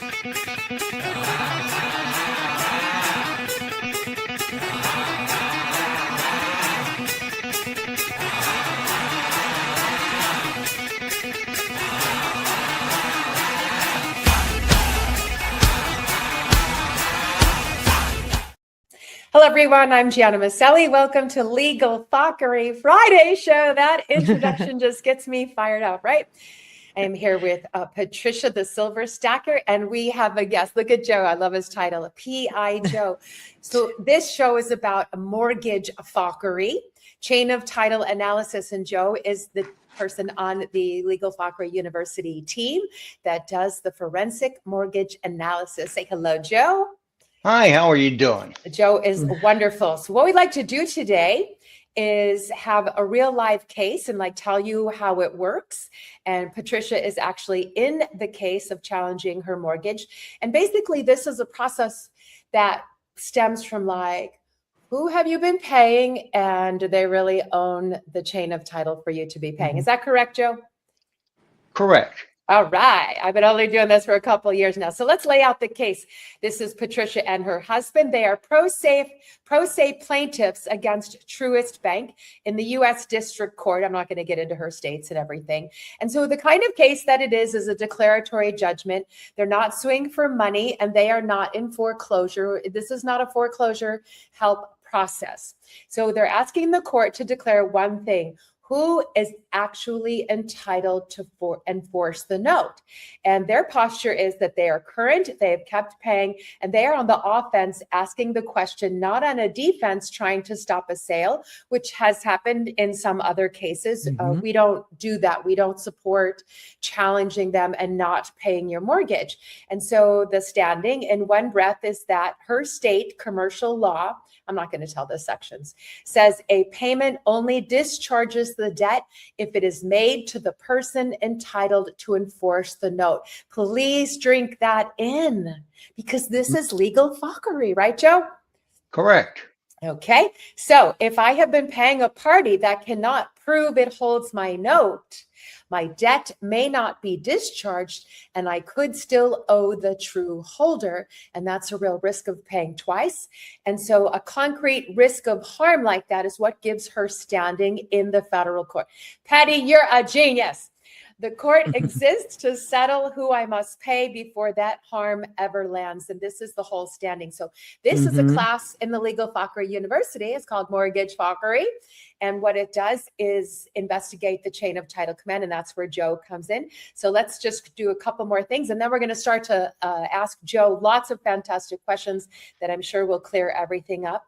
Hello, everyone. I'm Gianna Maselli. Welcome to Legal Fockery Friday show. That introduction just gets me fired up, right? I am here with Patricia the Silver Stacker, and we have a guest. Look at Joe. I love his title, P.I. Joe. So this show is about mortgage fockery, chain of title analysis, and Joe is the person on the Legal Fockery University team that does the forensic mortgage analysis. Say hello, Joe. Hi, how are you doing? Joe is wonderful. So what we'd like to do today is have a real live case and tell you how it works. And Patricia is actually in the case of challenging her mortgage. And basically this is a process that stems from who have you been paying, and do they really own the chain of title for you to be paying? Is that correct, Joe? Correct. All right. I've been only doing this for a couple of years now. So let's lay out the case. This is Patricia and her husband. They are pro se plaintiffs against Truist Bank in the U.S. District Court. I'm not going to get into her states and everything. And so the kind of case that it is a declaratory judgment. They're not suing for money, and they are not in foreclosure. This is not a foreclosure help process. So they're asking the court to declare one thing: who is actually entitled to enforce the note. And their posture is that they are current, they have kept paying, and they are on the offense asking the question, not on a defense trying to stop a sale, which has happened in some other cases. We don't do that. We don't support challenging them and not paying your mortgage. And so the standing in one breath is that her state commercial law, I'm not going to tell the sections, says a payment only discharges the debt if it is made to the person entitled to enforce the note. Please drink that in, because this is legal fockery, right, Joe? Correct. Okay. So if I have been paying a party that cannot prove it holds my note, my debt may not be discharged, and I could still owe the true holder. And that's a real risk of paying twice. And so a concrete risk of harm like that is what gives her standing in the federal court. Patty, you're a genius. The court exists to settle who I must pay before that harm ever lands. And this is the whole standing. So this is a class in the Legal Fockery University. It's called Mortgage Fockery. And what it does is investigate the chain of title command. And that's where Joe comes in. So let's just do a couple more things. And then we're going to start to ask Joe lots of fantastic questions that I'm sure will clear everything up.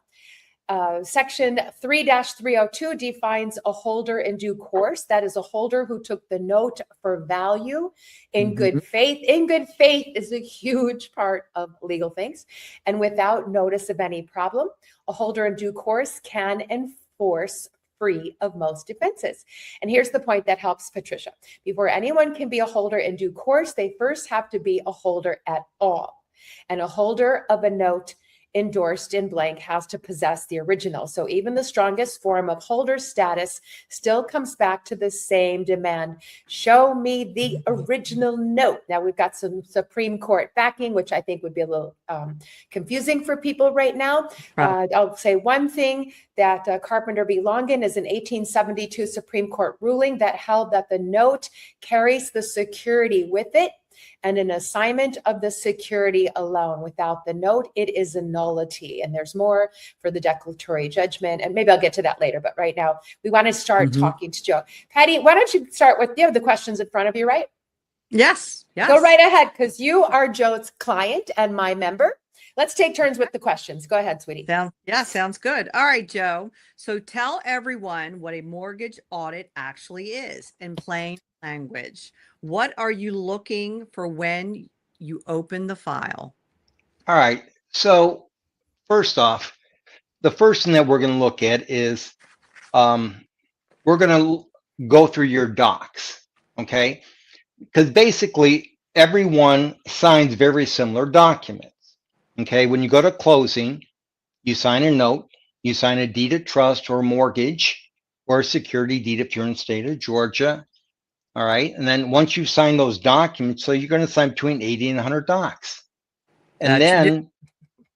Section 3-302 defines a holder in due course. That is a holder who took the note for value in good faith. In good faith is a huge part of legal things. And without notice of any problem, a holder in due course can enforce free of most defenses. And here's the point that helps Patricia. Before anyone can be a holder in due course, they first have to be a holder at all. And a holder of a note endorsed in blank has to possess the original. So even the strongest form of holder status still comes back to the same demand. Show me the original note. Now we've got some Supreme Court backing, which I think would be a little confusing for people right now. I'll say one thing, that Carpenter v. Longan is an 1872 Supreme Court ruling that held that the note carries the security with it, and an assignment of the security alone. Without the note, it is a nullity. And there's more for the declaratory judgment. And maybe I'll get to that later. But right now, we want to start talking to Joe. Patty, why don't you start with, you have the questions in front of you, right? Yes. Go right ahead, because you are Joe's client and my member. Let's take turns with the questions. Go ahead, sweetie. Sounds good. All right, Joe. So tell everyone what a mortgage audit actually is in plain language. What are you looking for when you open the file? All right. So first off, the first thing that we're going to look at is we're going to go through your docs, okay? Because basically everyone signs very similar documents. Okay, when you go to closing, you sign a note, you sign a deed of trust or mortgage or a security deed if you're in the state of Georgia. All right. And then once you sign those documents, so you're going to sign between 80 and 100 docs. And That's new. then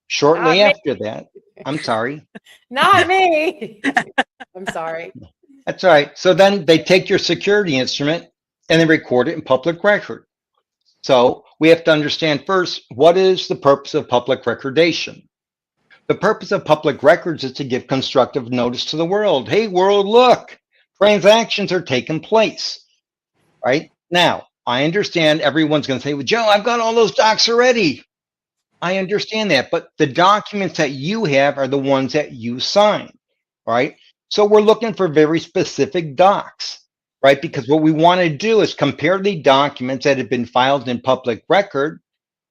shortly Not me. after that, I'm sorry. Not me. I'm sorry. That's all right. So then they take your security instrument and they record it in public record. So we have to understand first, what is the purpose of public recordation? The purpose of public records is to give constructive notice to the world. Hey, world, look, transactions are taking place, right? Now, I understand everyone's going to say, well, Joe, I've got all those docs already. I understand that, but the documents that you have are the ones that you sign, right? So we're looking for very specific docs, right? Because what we want to do is compare the documents that have been filed in public record,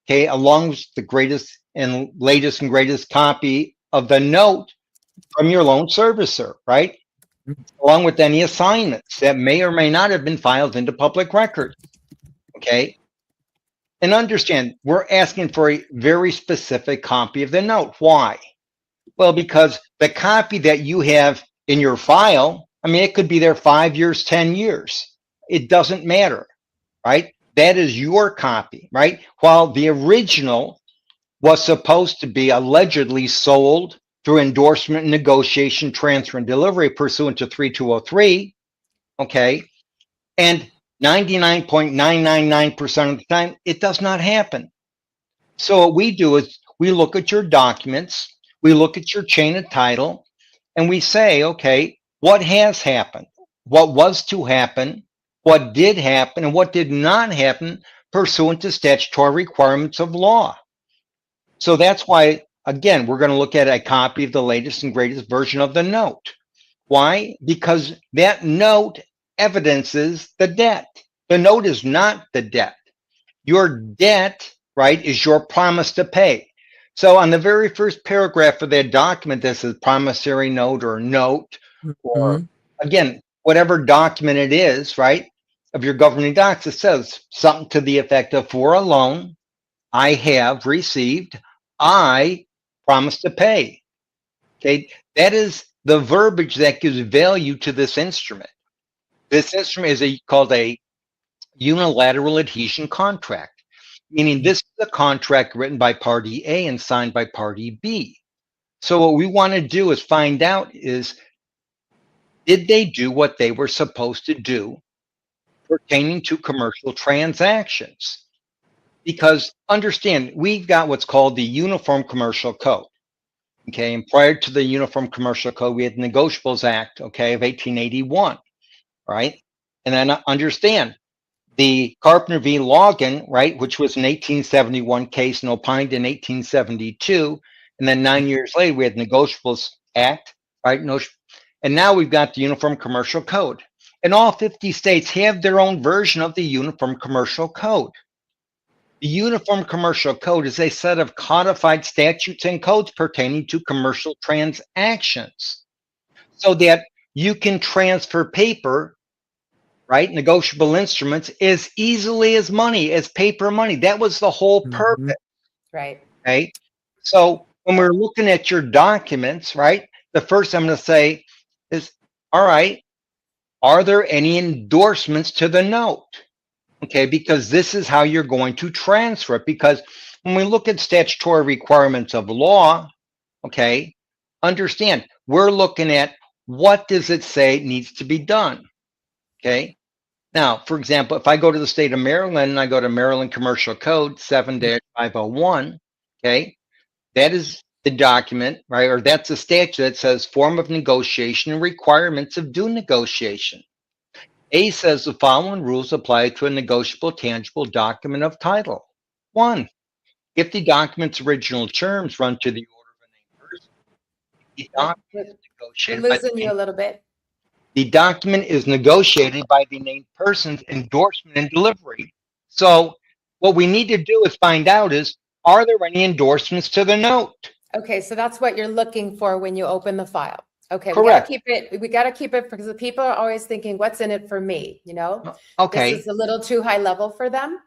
okay, along with the greatest and latest and greatest copy of the note from your loan servicer, right? Along with any assignments that may or may not have been filed into public record, okay? And understand, we're asking for a very specific copy of the note. Why? Well, because the copy that you have in your file, I mean, it could be there 5 years, 10 years. It doesn't matter, right? That is your copy, right? While the original was supposed to be allegedly sold through endorsement, negotiation, transfer, and delivery pursuant to 3203, okay? And 99.999% of the time, it does not happen. So what we do is we look at your documents, we look at your chain of title, and we say, okay, what has happened? What was to happen? What did happen? And what did not happen pursuant to statutory requirements of law? So that's why, again, we're going to look at a copy of the latest and greatest version of the note. Why? Because that note evidences the debt. The note is not the debt. Your debt, right, is your promise to pay. So on the very first paragraph of that document that says promissory note or note, or again, whatever document it is, right, of your governing docs, it says something to the effect of, for a loan I have received, I promise to pay. Okay, that is the verbiage that gives value to this instrument. This instrument is called a unilateral adhesion contract, meaning this is a contract written by party A and signed by party B. So what we want to do is find out is, did they do what they were supposed to do pertaining to commercial transactions? Because understand, we've got what's called the Uniform Commercial Code. Okay, and prior to the Uniform Commercial Code, we had the Negotiables Act, okay, of 1881, right? And then understand, the Carpenter v. Logan, right, which was an 1871 case and opined in 1872, and then 9 years later, we had Negotiables Act, right? And now we've got the Uniform Commercial Code. And all 50 states have their own version of the Uniform Commercial Code. The Uniform Commercial Code is a set of codified statutes and codes pertaining to commercial transactions so that you can transfer paper, right, negotiable instruments, as easily as money, as paper money. That was the whole purpose. Right. Okay. So when we're looking at your documents, right, the first I'm going to say is, all right, are there any endorsements to the note? Okay, because this is how you're going to transfer it. Because when we look at statutory requirements of law, okay, understand, we're looking at what does it say needs to be done. Okay. Now, for example, if I go to the state of Maryland and I go to Maryland Commercial Code 7-501, okay, that is the document, right? Or that's the statute that says form of negotiation and requirements of due negotiation. A says the following rules apply to a negotiable tangible document of title. 1, if the document's original terms run to the order of a named person, the document is We're negotiated by losing you a little bit. the document is negotiated by the named person's endorsement and delivery. So what we need to do is find out is, are there any endorsements to the note? Okay, so that's what you're looking for when you open the file. Okay, Correct. we gotta keep it because the people are always thinking, what's in it for me? You know, Okay. this is a little too high level for them.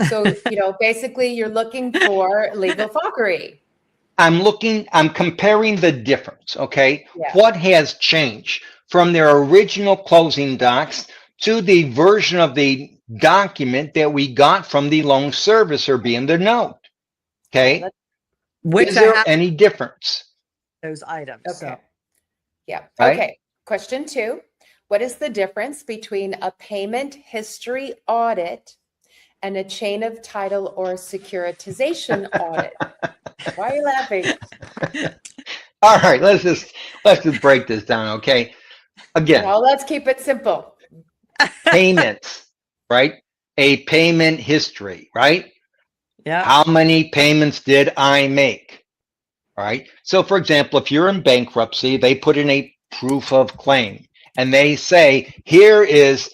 So, you know, basically you're looking for legal fockery. I'm comparing the difference, okay? Yeah. What has changed from their original closing docs to the version of the document that we got from the loan servicer, being the note. Okay. Which Is I there have any difference? those items. Okay. So Yeah. Right? Okay. Question 2. What is the difference between a payment history audit and a chain of title or securitization audit? Why are you laughing? All right, let's just break this down, okay? Again, Now let's keep it simple. payments, right? A payment history, right? yeah. How many payments did I make? All right. So, for example, if you're in bankruptcy, they put in a proof of claim and they say, here is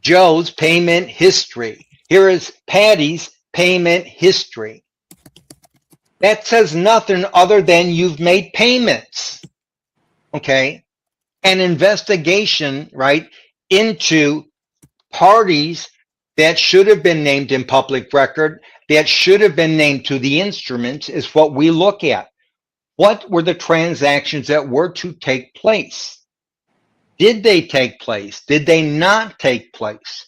Joe's payment history. Here is Patty's payment history. That says nothing other than you've made payments. Okay. An investigation, right, into parties that should have been named in public record, that should have been named to the instruments, is what we look at. What were the transactions that were to take place? Did they take place? Did they not take place?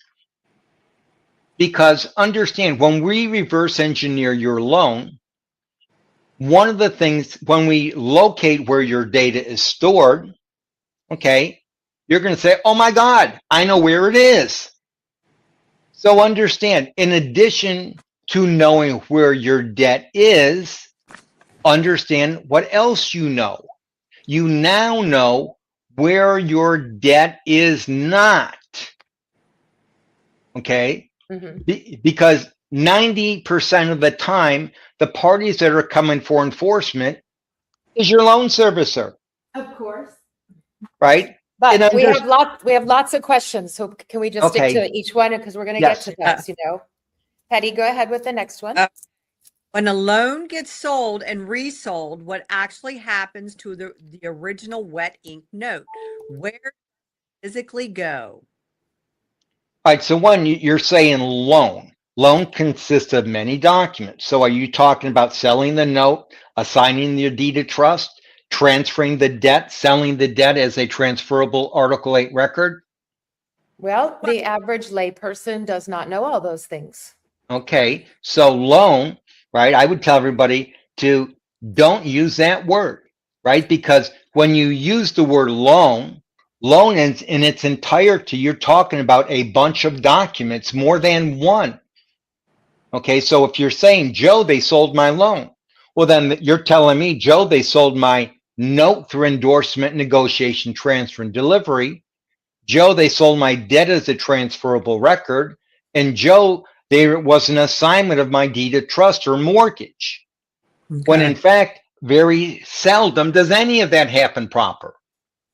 Because understand, when we reverse engineer your loan, one of the things, when we locate where your data is stored, okay, you're going to say, oh my God, I know where it is. So understand, in addition to knowing where your debt is, understand what else you know. You now know where your debt is not. Okay? Because 90% of the time, the parties that are coming for enforcement is your loan servicer. Of course. Right? But we have lots of questions. So can we just stick Okay. to each one? Because we're going to Yes. get to those, you know. Patty, go ahead with the next one. When a loan gets sold and resold, what actually happens to the original wet ink note? Where does it physically go? All right, so one, you're saying loan. Loan consists of many documents. So are you talking about selling the note, assigning the deed of trust, transferring the debt, selling the debt as a transferable Article 8 record? Well, the average layperson does not know all those things. Okay, so loan, right? I would tell everybody to don't use that word, right? Because when you use the word loan in its entirety, you're talking about a bunch of documents, more than one. Okay, so if you're saying, Joe, they sold my loan, well, then you're telling me, Joe, they sold my note through endorsement, negotiation, transfer, and delivery. Joe, they sold my debt as a transferable record. And Joe, there was an assignment of my deed of trust or mortgage. Okay. When in fact, very seldom does any of that happen proper.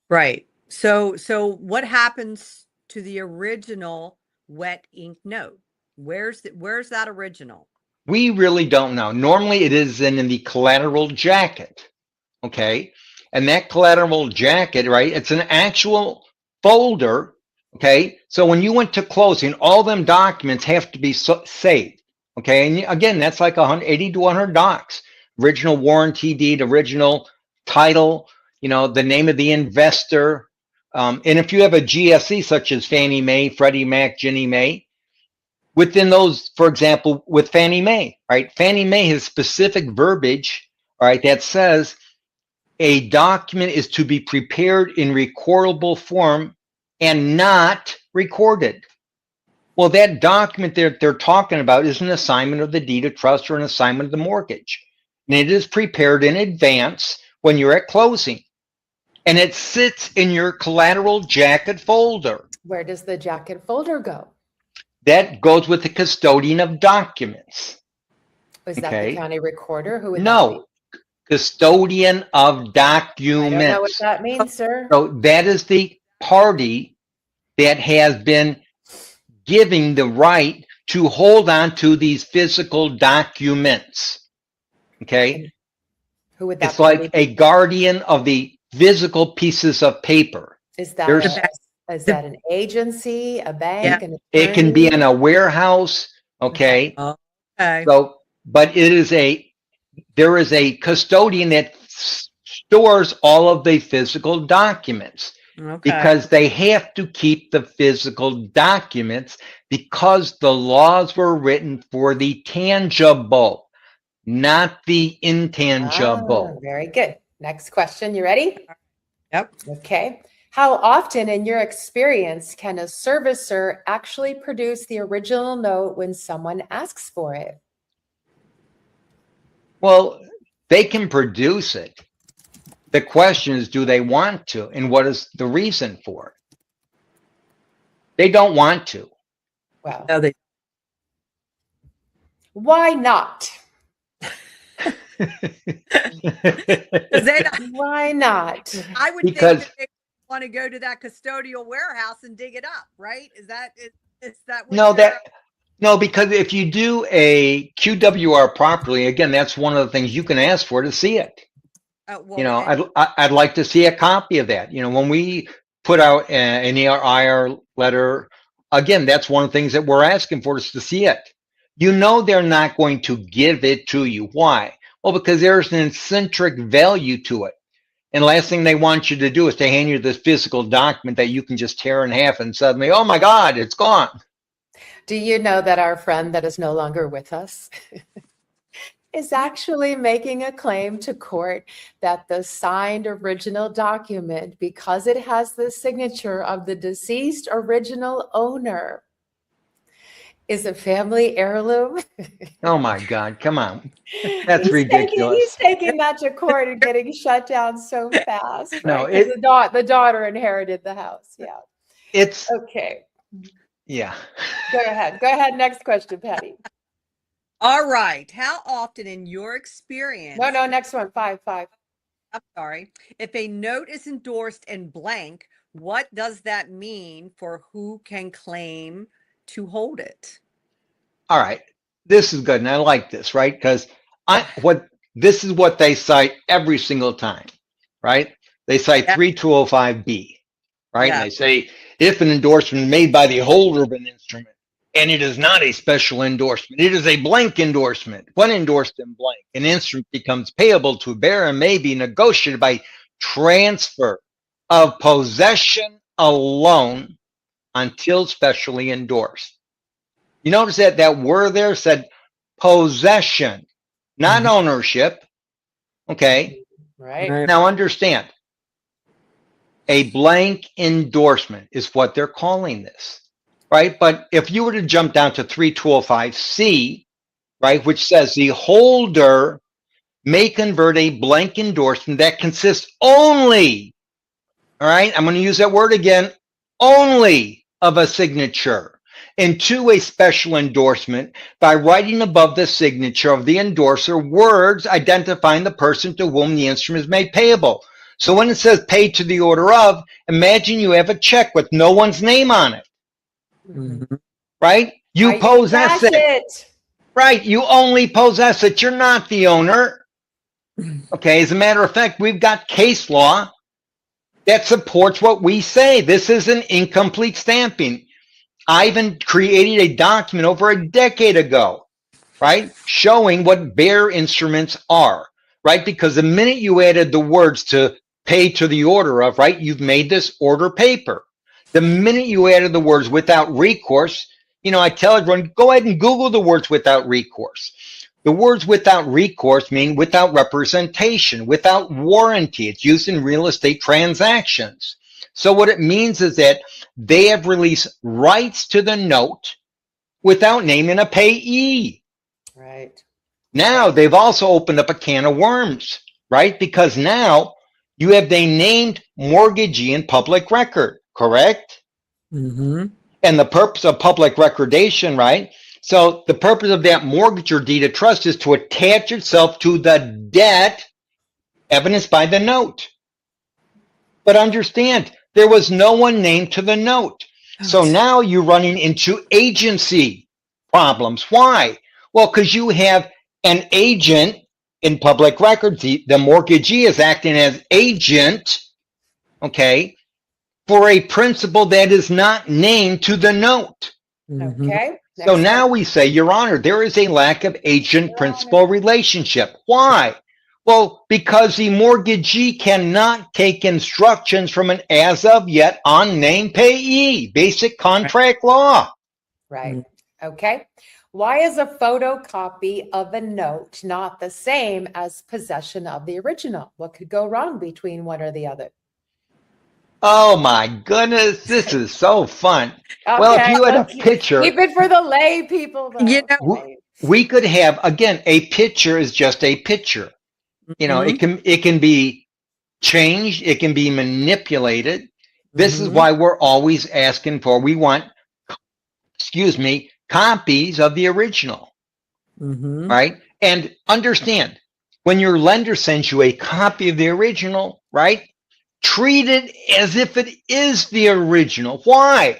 Right. So what happens to the original wet ink note? Where's that original? We really don't know. Normally it is in the collateral jacket. Okay. And that collateral jacket, right? It's an actual folder. Okay. So when you went to closing, all them documents have to be saved. Okay. And again, that's like 80 to 100 docs. Original warranty deed, original title, you know, the name of the investor. And if you have a GSE such as Fannie Mae, Freddie Mac, Ginnie Mae, within those, for example, with Fannie Mae, right? Fannie Mae has specific verbiage, all right, that says a document is to be prepared in recordable form and not recorded. Well, that document that they're talking about is an assignment of the deed of trust or an assignment of the mortgage. And it is prepared in advance when you're at closing. And it sits in your collateral jacket folder. Where does the jacket folder go? That goes with the custodian of documents. Is that Okay. the county recorder? Who would that No, custodian of be? documents. I don't know what that means, sir. So that is the party that has been giving the right to hold on to these physical documents. Okay. Who would that It's like be? a guardian of the physical pieces of paper. Is that There's- is that an agency, a bank? Yeah. An It can be attorney? in a warehouse. Okay. Okay. So, but there is a custodian that stores all of the physical documents. Okay. because they have to keep the physical documents because the laws were written for the tangible, not the intangible. Very good. Next question. You ready? Yep. Okay. How often in your experience can a servicer actually produce the original note when someone asks for it? Well, they can produce it. The question is, do they want to? And what is the reason for it? They don't want to. Well, No, they why not? Why not? I would Because- think that they want to go to that custodial warehouse and dig it up, right? Is that what No, you're- no, because if you do a QWR properly, again, that's one of the things you can ask for to see it. well, You know, I'd like to see a copy of that. You know, when we put out an IR letter, again, that's one of the things that we're asking for is to see it. You know, they're not going to give it to you. Why? Well, because there's an intrinsic value to it. And the last thing they want you to do is to hand you this physical document that you can just tear in half and suddenly, oh my God, it's gone. Do you know that our friend that is no longer with us is actually making a claim to court that the signed original document, because it has the signature of the deceased original owner, is a family heirloom? Oh my God, come on. That's He's ridiculous. taking that to court and getting shut down so fast, right? No, 'Cause the daughter inherited the house. Yeah. It's, Okay. yeah. Go ahead. Go ahead. Next question, Patty. All right. How often in your experience? No, next one. Five. I'm sorry. If a note is endorsed in blank, what does that mean for who can claim to hold it? All right. This is good. And I like this, right? Because this is what they cite every single time, right? They cite Yeah. 3205B, right? Yeah. And they say, if an endorsement made by the holder of an instrument, and it is not a special endorsement, it is a blank endorsement. When endorsed in blank, an instrument becomes payable to a bearer and may be negotiated by transfer of possession alone until specially endorsed. You notice that that word there said possession, not ownership. Okay. Right. Now understand, a blank endorsement is what they're calling this, right? But if you were to jump down to 3205C, right, which says the holder may convert a blank endorsement that consists only, all right, I'm going to use that word again, only of a signature into a special endorsement by writing above the signature of the endorser words identifying the person to whom the instrument is made payable. So when it says paid to the order of, imagine you have a check with no one's name on it, right? You possess it. Right, you only possess it. You're not the owner. Okay, as a matter of fact, we've got case law that supports what we say. This is an incomplete stamping. I even created a document over a decade ago, right, showing what bearer instruments are, right? Because the minute you added the words to pay to the order of, right, you've made this order paper. The minute you added the words without recourse, you know, I tell everyone, go ahead and Google the words without recourse. The words without recourse mean without representation, without warranty. It's used in real estate transactions. So what it means is that they have released rights to the note without naming a payee. Right. Now they've also opened up a can of worms, right? Because now you have the named mortgagee in public record, correct? Mm-hmm. And the purpose of public recordation, right? So the purpose of that mortgage or deed of trust is to attach itself to the debt evidenced by the note. But understand, there was no one named to the note. So now you're running into agency problems. Why? Well, because you have an agent in public records. The mortgagee is acting as agent, okay, for a principal that is not named to the note. Okay. So Next now one. we say, Your Honor, there is a lack of agent-principal relationship. Why? Well, because the mortgagee cannot take instructions from an as of yet unnamed payee. Basic contract law. Right. Okay. Why is a photocopy of a note not the same as possession of the original? What could go wrong between one or the other? Oh my goodness, this is so fun. Well, if you had a let's picture, keep it for the lay people, though. You know- right? we could have, again, a picture is just a picture. You know, Mhm. it can be changed, it can be manipulated. This is Mhm. why we're always asking for, we want, excuse me, copies of the original, Mhm. right? And understand, when your lender sends you a copy of the original, right? Treat it as if it is the original. Why?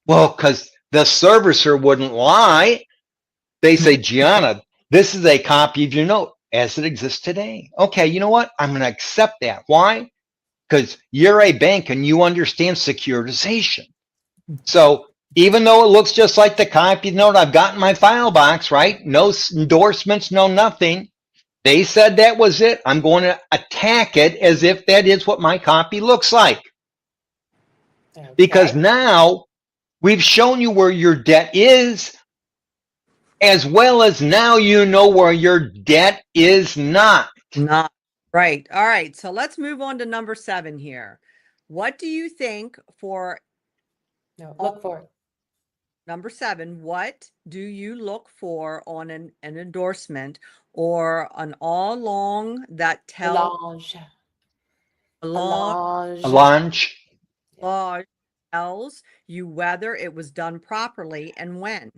Well, because the servicer wouldn't lie. They say, Gianna, this is a copy of your note as it exists today. Okay, you know what? I'm going to accept that. Why? Because you're a bank and you understand securitization. So even though it looks just like the copy note I've got in my file box, right? No endorsements, no nothing. They said that was it. I'm going to attack it as if that is what my copy looks like. Because Okay. now we've shown you where your debt is, as well as now you know where your debt is not. Not right. All right. So let's move on to number 7 here. What do you think for No, look for it. number 7? What do you look for on an endorsement or an all along that tells Allonge. along A Allonge. launch. law tells you whether it was done properly and when?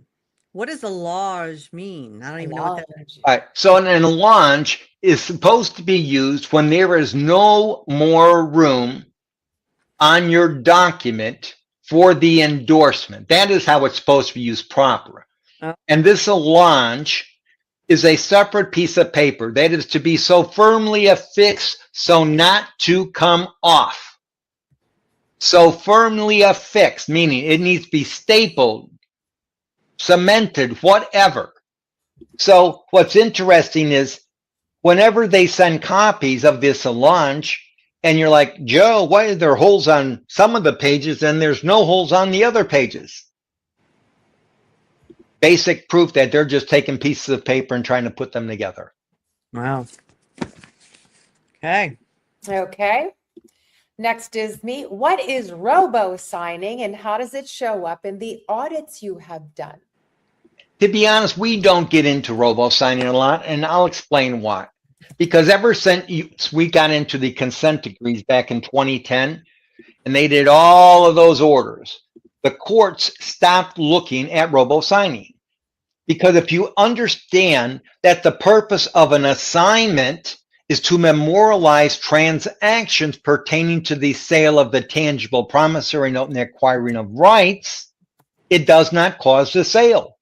What does a lodge mean? I don't even know what that Allonge. All right. So an allonge is supposed to be used when there is no more room on your document for the endorsement. That is how it's supposed to be used proper. Oh. And this allonge is a separate piece of paper that is to be so firmly affixed so not to come off. So firmly affixed, meaning it needs to be stapled, cemented, whatever. So what's interesting is whenever they send copies of this allonge, and you're like, Joe, why are there holes on some of the pages and there's no holes on the other pages? Basic proof that they're just taking pieces of paper and trying to put them together. Wow. Okay. Okay. Next is me. What is robo signing and how does it show up in the audits you have done? To be honest, we don't get into robo signing a lot, and I'll explain why. Because ever since we got into the consent decrees back in 2010, and they did all of those orders, the courts stopped looking at robo signing. Because if you understand that the purpose of an assignment is to memorialize transactions pertaining to the sale of the tangible promissory note and the acquiring of rights, it does not cause the sale,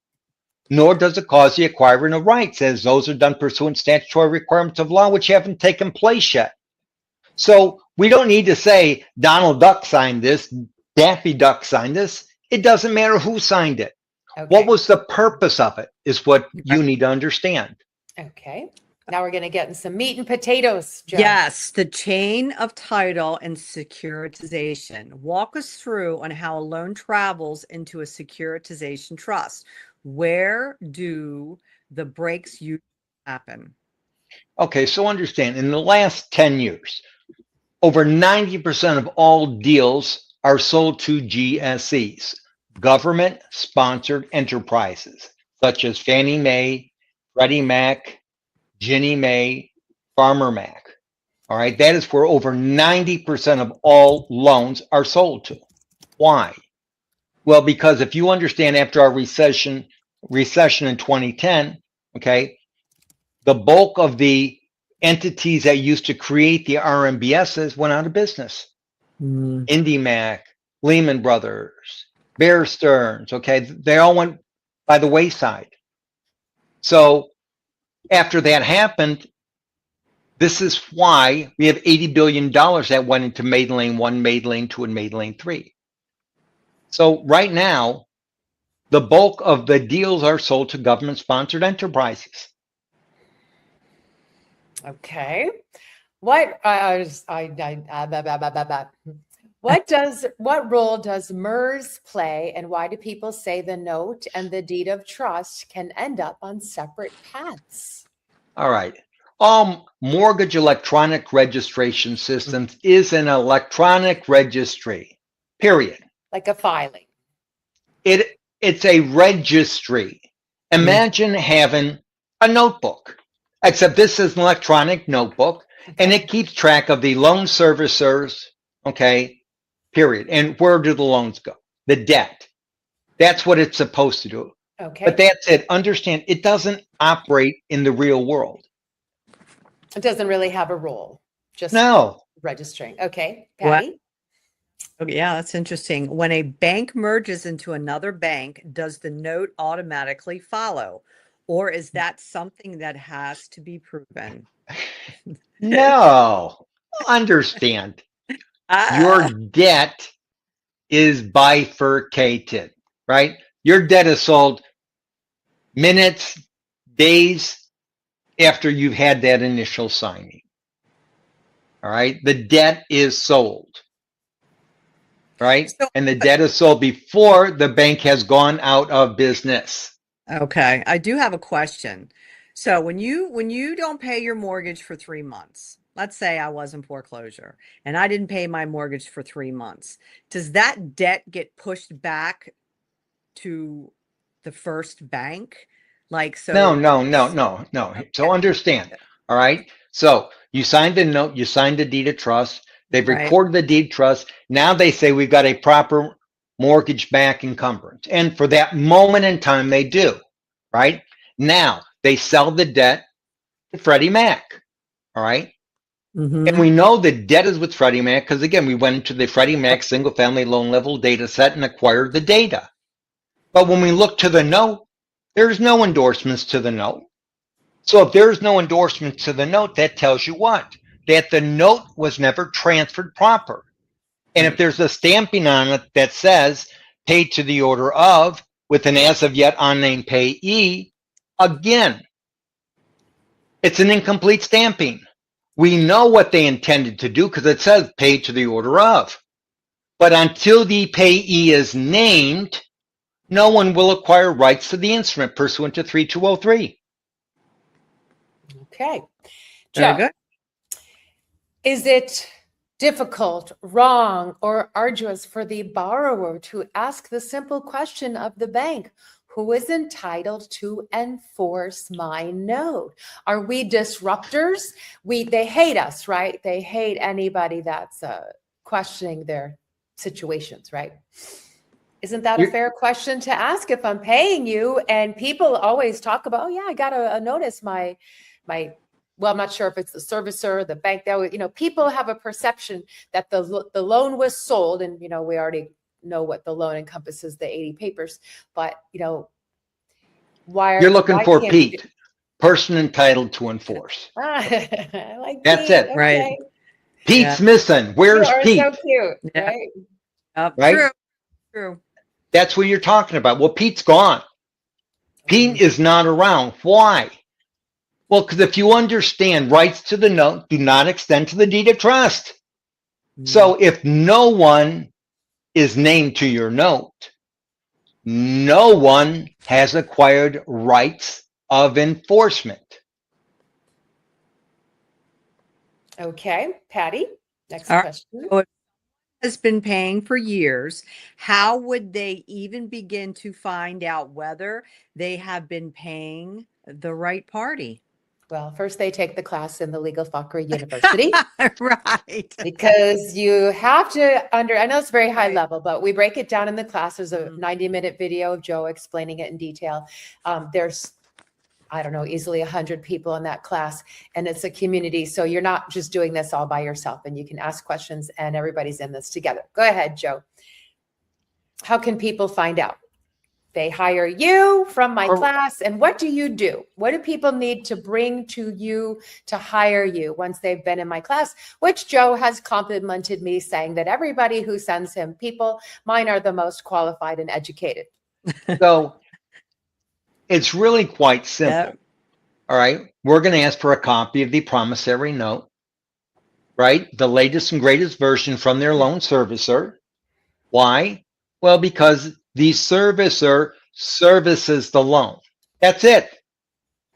nor does it cause the acquiring of rights, as those are done pursuant to statutory requirements of law, which haven't taken place yet. So we don't need to say Donald Duck signed this, Daffy Duck signed this. It doesn't matter who signed it. Okay. What was the purpose of it is what you need to understand. Okay. Now we're going to get in some meat and potatoes, Joe. Yes, the chain of title and securitization. Walk us through on how a loan travels into a securitization trust. Where do the breaks usually happen? Okay, so understand, in the last 10 years, over 90% of all deals are sold to GSEs, government-sponsored enterprises, such as Fannie Mae, Freddie Mac, Ginnie Mae, Farmer Mac. All right, that is where over 90% of all loans are sold to. Why? Well, because if you understand, after our recession in 2010, okay, the bulk of the entities that used to create the RMBSs went out of business. IndyMac, Lehman Brothers, Bear Stearns, okay, they all went by the wayside. So after that happened, this is why we have $80 billion that went into Maiden Lane 1, Maiden Lane 2, and Maiden Lane 3. So right now, the bulk of the deals are sold to government-sponsored enterprises. Okay. What what role does MERS play, and why do people say the note and the deed of trust can end up on separate paths? All right. Mortgage electronic registration systems is an electronic registry, period. Like a filing. It's a registry. Imagine having a notebook, except this is an electronic notebook, and it keeps track of the loan servicers, okay, period. And where do the loans go? The debt. That's what it's supposed to do. Okay. But that's it. Understand, it doesn't operate in the real world. It doesn't really have a role. Just No. registering. Okay. What? Patty? Okay, yeah, that's interesting. When a bank merges into another bank, does the note automatically follow? Or is that something that has to be proven? No. Understand, your Ah, debt is bifurcated, right? Your debt is sold minutes, days after you've had that initial signing. All right. The debt is sold, right? so And the debt is sold before the bank has gone out of business. okay, I do have a question. So when you don't pay your mortgage for 3 months, let's say I was in foreclosure and I didn't pay my mortgage for 3 months, does that debt get pushed back to the first bank? Like No, so no, no, no, no. So okay, understand. All right. So you signed the note, you signed the deed of trust. They've right? recorded the deed of trust. Now they say we've got a proper mortgage back encumbrance. And for that moment in time, they do. Right. Now they sell the debt to Freddie Mac. All right. And Mm-hmm. we know the debt is with Freddie Mac because, again, we went into the Freddie Mac single family loan level data set and acquired the data. But when we look to the note, there's no endorsements to the note. So if there's no endorsement to the note, that tells you what? That the note was never transferred proper. And if there's a stamping on it that says paid to the order of with an as of yet unnamed payee, again, it's an incomplete stamping. We know what they intended to do because it says paid to the order of. But until the payee is named, no one will acquire rights to the instrument pursuant to 3203. Okay. Very Joe, good. is it difficult, wrong, or arduous for the borrower to ask the simple question of the bank, who is entitled to enforce my note? Are we disruptors? They hate us, right? They hate anybody that's questioning their situations, right? Isn't that a You're- fair question to ask if I'm paying you? And people always talk about, oh yeah, I got a notice my well, I'm not sure if it's the servicer, the bank that, people have a perception that the loan was sold, and, we already know what the loan encompasses, the 80 papers, but, You're looking why for can't we Pete, person entitled to enforce. I like That's Pete. it. Right. Okay. Yeah. Pete's missing. You Where's are Pete? so cute, Yeah. right? Right? True. True. That's what you're talking about. Well, Pete's gone. Pete is not around. Why? Well, because if you understand, rights to the note do not extend to the deed of trust. So if no one is named to your note, no one has acquired rights of enforcement. Okay, Patty, next All right. question. So if has been paying for years, how would they even begin to find out whether they have been paying the right party? Well, first they take the class in the Legal Fockery University. Right. Because you have to I know it's very high Right. level, but we break it down in the class. There's a Mhm. 90-minute video of Joe explaining it in detail. There's, I don't know, easily 100 people in that class, and it's a community. So you're not just doing this all by yourself, and you can ask questions, and everybody's in this together. Go ahead, Joe. How can people find out? They hire you from my class. And what do you do? What do people need to bring to you to hire you once they've been in my class? Which Joe has complimented me, saying that everybody who sends him people, mine are the most qualified and educated. So it's really quite simple. Yep. All right. We're going to ask for a copy of the promissory note, right? The latest and greatest version from their loan servicer. Why? Well, because the servicer services the loan. That's it.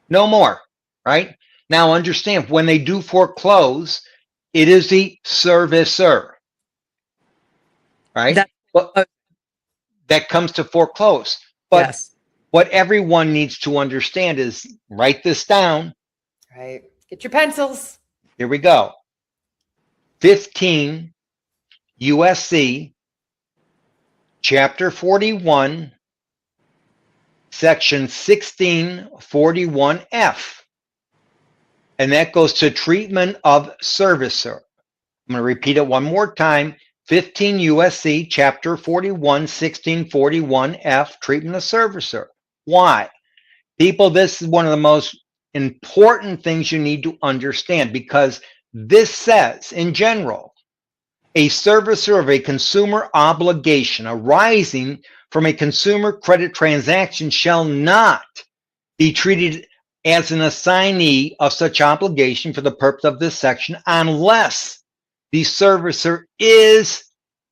No more, right? Now understand, when they do foreclose, it is the servicer, right? That- But that comes to foreclose. But Yes. what everyone needs to understand is, write this down. Right. Get your pencils. Here we go. 15 USC chapter 41, section 1641F. And that goes to treatment of servicer. I'm going to repeat it one more time. 15 USC chapter 41, 1641F, treatment of servicer. Why? People, this is one of the most important things you need to understand, because this says, in general, a servicer of a consumer obligation arising from a consumer credit transaction shall not be treated as an assignee of such obligation for the purpose of this section unless the servicer is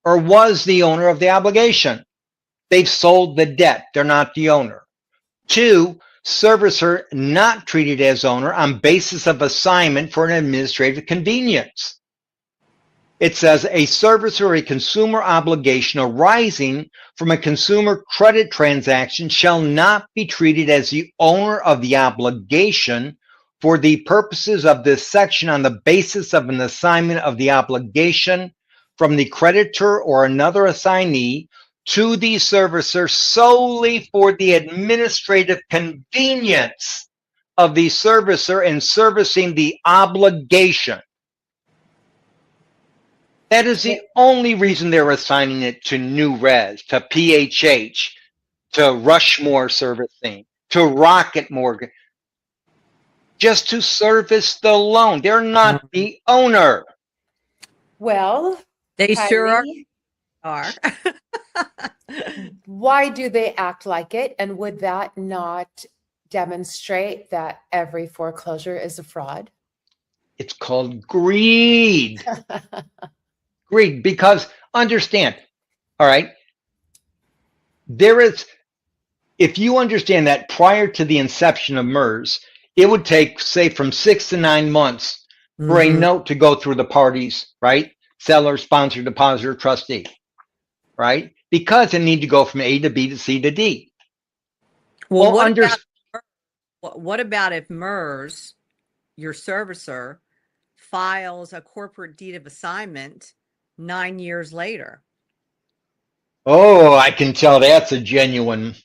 or was the owner of the obligation. They've sold the debt. They're not the owner. 2, servicer not treated as owner on basis of assignment for an administrative convenience. It says a servicer or a consumer obligation arising from a consumer credit transaction shall not be treated as the owner of the obligation for the purposes of this section on the basis of an assignment of the obligation from the creditor or another assignee to the servicer solely for the administrative convenience of the servicer in servicing the obligation. That is the only reason they're assigning it to New Res, to PHH, to Rushmore Servicing, to Rocket Mortgage, just to service the loan. They're not the owner. Well, They sure Kylie, are. why do they act like it? And would that not demonstrate that every foreclosure is a fraud? It's called greed. Greed, because understand, all right, there is, if you understand that prior to the inception of MERS, it would take, say, from 6 to 9 months for a note to go through the parties, right? Seller, sponsor, depositor, trustee, right? Because it needs to go from A to B to C to D. Well, what about if MERS, your servicer, files a corporate deed of assignment 9 years later? Oh, I can tell that's a genuine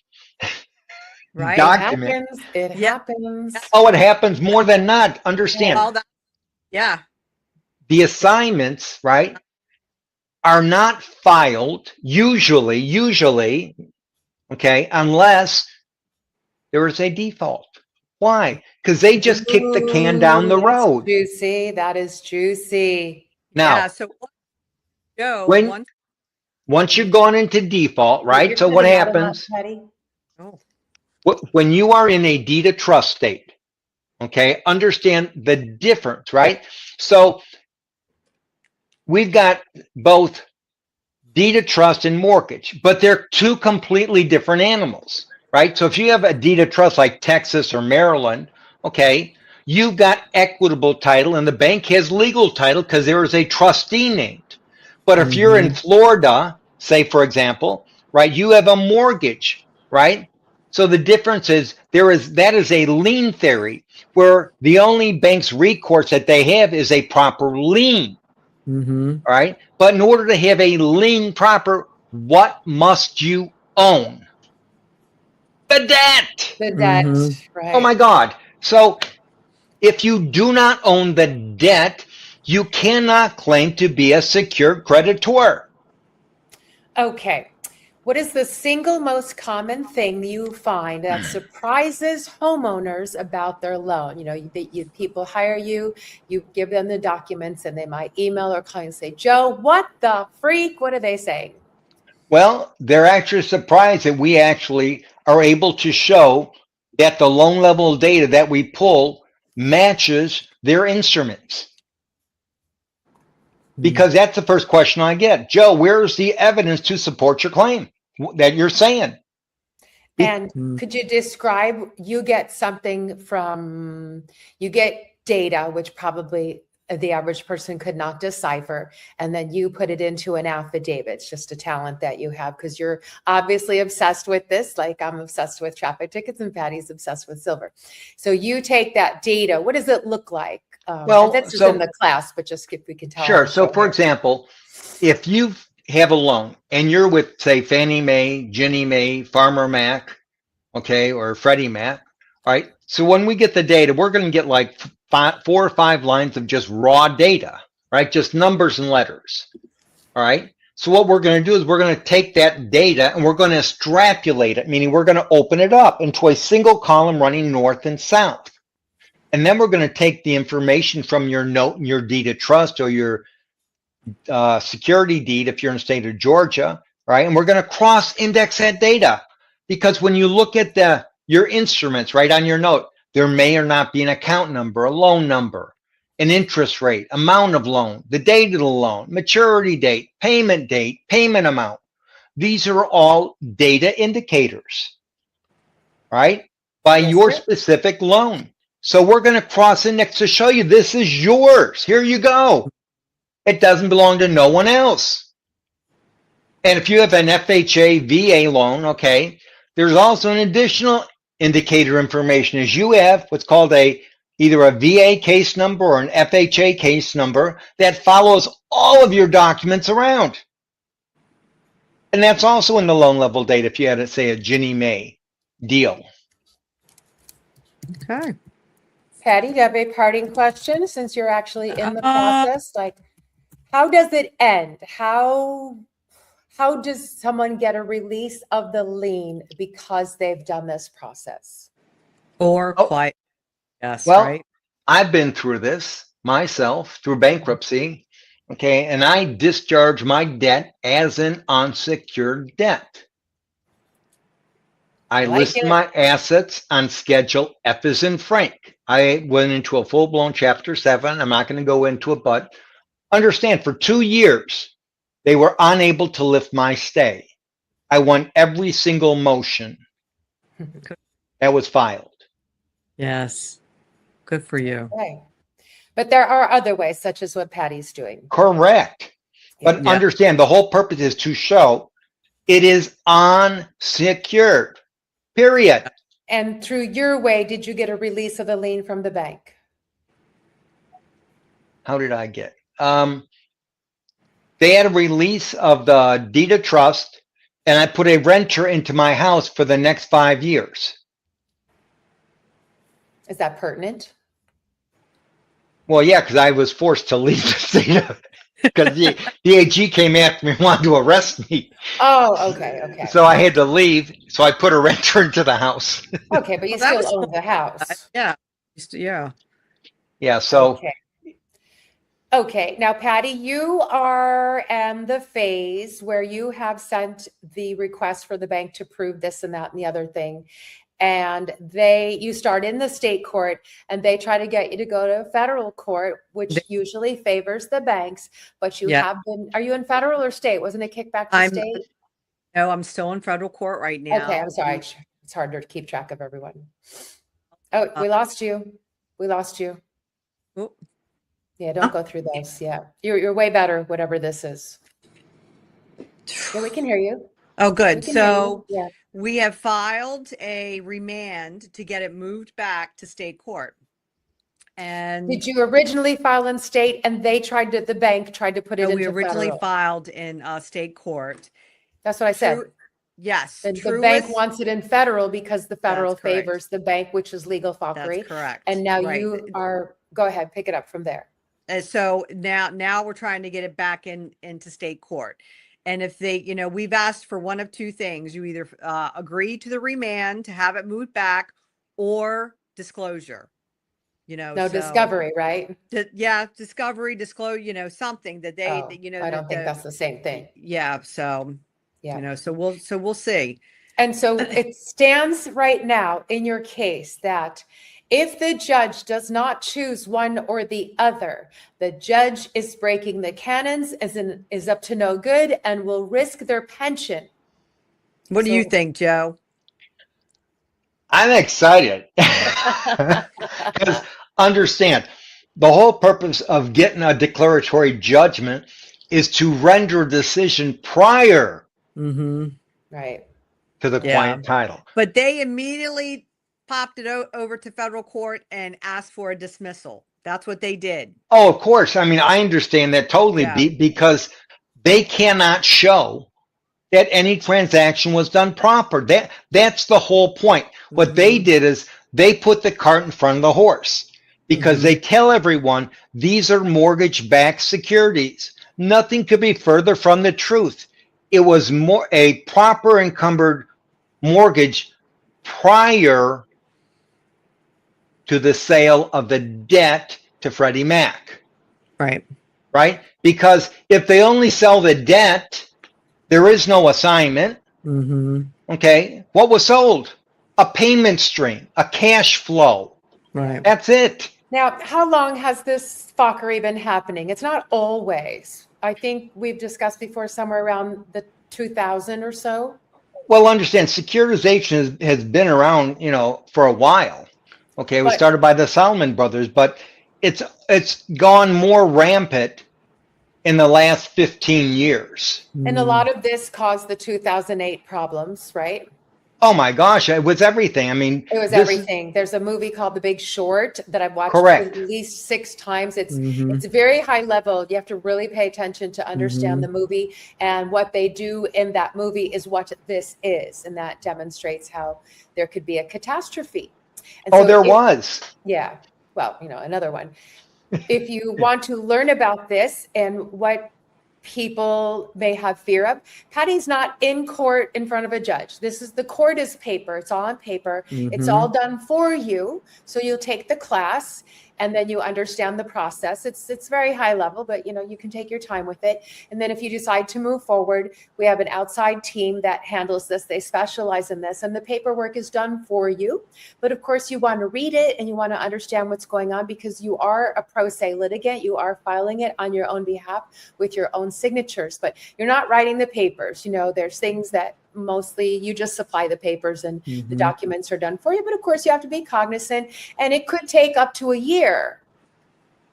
Right? document. It happens. Oh, it happens more than not. Understand. Well, yeah. The assignments, right, are not filed usually, okay, unless there is a default. Why? Because they just kick the can down the road. Juicy. That is juicy. Now, Yeah, so Joe, once you've gone into default, right? You're So what cutting out of happens? that, Patty? Oh. When you are in a deed of trust state, okay, understand the difference, right? So we've got both deed of trust and mortgage, but they're two completely different animals, right? So if you have a deed of trust like Texas or Maryland, okay, you've got equitable title and the bank has legal title because there is a trustee named. But if you're in Florida, say for example, right, you have a mortgage, right? So the difference is that is a lien theory where the only bank's recourse that they have is a proper lien. All right. But in order to have a lien proper, what must you own? The debt. The debt, right? Oh my God. So if you do not own the debt, you cannot claim to be a secured creditor. Okay. What is the single most common thing you find that surprises homeowners about their loan? You know, people hire you, you give them the documents, and they might email or call you and say, Joe, what the freak? What are they saying? Well, they're actually surprised that we actually are able to show that the loan level data that we pull matches their instruments? Because that's the first question I get. Joe, where's the evidence to support your claim that you're saying? And could you describe, you get something from, you get data, which probably the average person could not decipher, and then you put it into an affidavit. It's just a talent that you have because you're obviously obsessed with this, like I'm obsessed with traffic tickets and Patty's obsessed with silver. So you take that data. What does it look like? Well, this is so- in the class, but just if we can tell. Sure. on the So show for here. example, if you have a loan and you're with, say, Fannie Mae, Ginnie Mae, Farmer Mac, okay, or Freddie Mac, all right? So when we get the data, we're going to get like 4 or 5 lines of just raw data, right? Just numbers and letters, all right? So what we're going to do is we're going to take that data and we're going to extrapolate it, meaning we're going to open it up into a single column running north and south. And then we're going to take the information from your note and your deed of trust or your security deed if you're in the state of Georgia, right? And we're going to cross-index that data because when you look at your instruments right on your note, there may or not be an account number, a loan number, an interest rate, amount of loan, the date of the loan, maturity date, payment amount. These are all data indicators, right? By Yes, your sir. specific loan. So we're going to cross-index to show you this is yours. Here you go. It doesn't belong to no one else. And if you have an FHA, VA loan, okay, there's also an additional indicator information as you have what's called either a VA case number or an FHA case number that follows all of your documents around. And that's also in the loan level data if you had, say, a Ginnie Mae deal. Okay. Patty, do you have a parting question since you're actually in the Uh, process? Like, how does it end? How does someone get a release of the lien because they've done this process? Or Oh. quiet. Yes, Well, right. I've been through this myself through bankruptcy, okay, and I discharged my debt as an unsecured debt. I like listed it. my assets on Schedule F as in Frank. I went into a full-blown Chapter 7. I'm not going to go into it, but understand, for 2 years, they were unable to lift my stay. I won every single motion that was filed. Yes. Good for you. Okay. But there are other ways, such as what Patty's doing. Correct. But Yeah. understand, the whole purpose is to show it is unsecured, period. And through your way, did you get a release of the lien from the bank? How did I get? They had a release of the deed of trust, and I put a renter into my house for the next 5 years. Is that pertinent? Well, yeah, because I was forced to leave the state because the AG came after me and wanted to arrest me. Oh, okay, okay. So I had to leave. So I put a renter into the house. Okay, but you Well, that still was own the house. Yeah. Yeah. Yeah. So Okay. Okay, now Patty, you are in the phase where you have sent the request for the bank to prove this and that and the other thing. And you start in the state court and they try to get you to go to federal court, which usually favors the banks, but you Yeah. have been, are you in federal or state? Wasn't it kicked back to I'm state? No, I'm still in federal court right now. Okay, I'm sorry. It's harder to keep track of everyone. Oh, we lost you. We lost you. Oh, Yeah, don't go through those. Yeah, you're way better, whatever this is. Yeah, we can hear you. Oh, We good. can hear you. So Yeah. we have filed a remand to get it moved back to state court. And Did you originally file in state and the bank tried to put it no, into we originally federal? filed in state court. That's what I said. Yes. The bank Truist- wants it in federal because the federal That's correct. favors the bank, which is legal fockery. That's correct. And now Right. you are, go ahead, pick it up from there. And so now we're trying to get it back into state court. And if we've asked for one of two things. You either agree to the remand to have it moved back or disclosure. No discovery, right? Discovery, disclose, something that they, I don't think that's the same thing. Yeah. So, Yeah. so we'll see. And so it stands right now in your case that if the judge does not choose one or the other, the judge is breaking the canons, is up to no good, and will risk their pension. What do you So- think, Joe? I'm excited. Because understand, the whole purpose of getting a declaratory judgment is to render a decision prior Mm-hmm. Right. to the Yeah. quiet title. But they immediately popped it over to federal court and asked for a dismissal. That's what they did. Oh, of course. I mean, I understand that totally Yeah. because they cannot show that any transaction was done proper. That's the whole point. What they did is they put the cart in front of the horse because they tell everyone these are mortgage-backed securities. Nothing could be further from the truth. It was more a proper encumbered mortgage prior to the sale of the debt to Freddie Mac, Right. right? Because if they only sell the debt, there is no assignment. Mm-hmm. Okay. What was sold? A payment stream, a cash flow. Right. That's it. Now, how long has this fockery been happening? It's not always. I think we've discussed before somewhere around the 2000 or so. Well, understand, securitization has been around, for a while. Okay. It was But- started by the Salomon brothers, but it's gone more rampant in the last 15 years. And a lot of this caused the 2008 problems, right? Oh my gosh, it was everything. I mean, It was this- everything. There's a movie called The Big Short that I've watched Correct. at least 6 times. It's Mhm. it's very high level. You have to really pay attention to understand the movie, and what they do in that movie is what this is, and that demonstrates how there could be a catastrophe. And Oh, so there if- was. Yeah. Well, another one. If you want to learn about this and what people may have fear of, Patty's not in court in front of a judge. The court is paper. It's all on paper. It's all done for you. So you'll take the class and then you understand the process. It's very high level, but you can take your time with it. And then if you decide to move forward, we have an outside team that handles this. They specialize in this, and the paperwork is done for you. But of course, you want to read it and you want to understand what's going on because you are a pro se litigant. You are filing it on your own behalf with your own signatures, but you're not writing the papers. There's things that mostly you just supply the papers and the documents are done for you. But of course, you have to be cognizant, and it could take up to a year.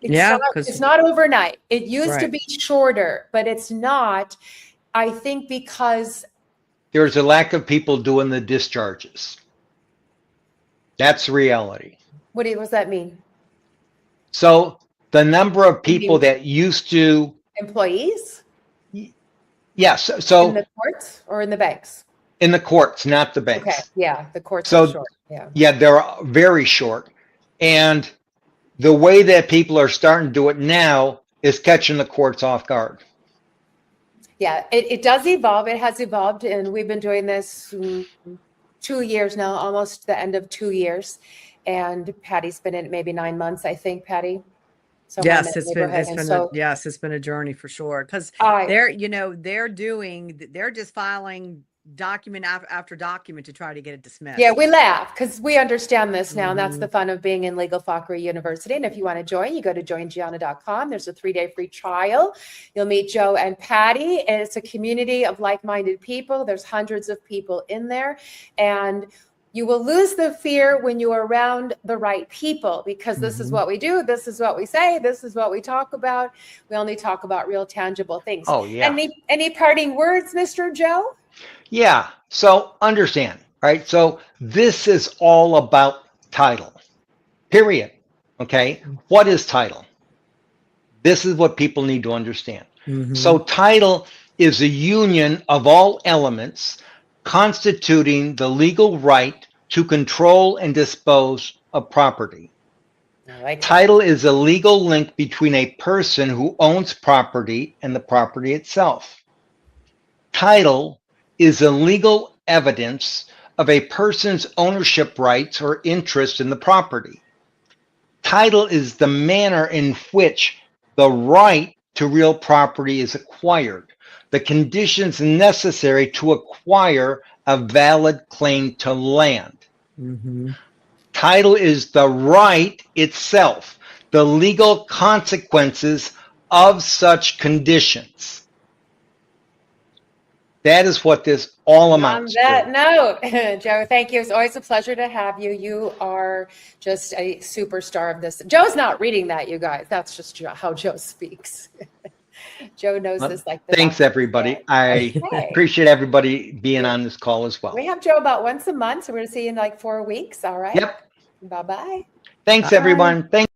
It's not overnight. It used to be shorter, but it's not. I think because There's a lack of people doing the discharges. That's reality. what does that mean? So the number of people that used to, Employees yes, in so the courts or in the banks? in the courts, not the banks. Okay, yeah, the courts So- are short. Yeah. Yeah, they're very short. And the way that people are starting to do it now is catching the courts off guard. Yeah, it does evolve. It has evolved, and we've been doing this 2 years now, almost the end of 2 years. And Patty's been in it maybe 9 months, I think, Patty. Somewhere in Yes, that it's been neighborhood. And so it's been a journey for sure. Because I- they're just filing document after document to try to get it dismissed. Yeah, we laugh because we understand this now, and that's Mm-hmm. the fun of being in Legal Fockery University. And if you want to join, you go to joingianna.com. There's a 3-day free trial. You'll meet Joe and Patty, and it's a community of like-minded people. There's hundreds of people in there, and you will lose the fear when you are around the right people, because this is what we do. This is what we say. This is what we talk about. We only talk about real tangible things. Oh, yeah. Any parting words, Mr. Joe? Yeah. So understand, right? So this is all about title, period. Okay. What is title? This is what people need to understand. So title is a union of all elements constituting the legal right to control and dispose of property. I like it. Title is a legal link between a person who owns property and the property itself. Title is a legal evidence of a person's ownership rights or interest in the property. Title is the manner in which the right to real property is acquired, the conditions necessary to acquire a valid claim to land. Mhm. Title is the right itself, the legal consequences of such conditions. That is what this all And on amounts that to. note, Joe, thank you. It's always a pleasure to have you. You are just a superstar of this. Joe's not reading that, you guys. That's just how Joe speaks. Joe knows this like the Thanks, back of his everybody. hand. I Okay. appreciate everybody being on this call as well. We have Joe about once a month, so we're going to see you in like 4 weeks. All right. Yep. Bye-bye. Thanks, Bye. everyone. Thanks.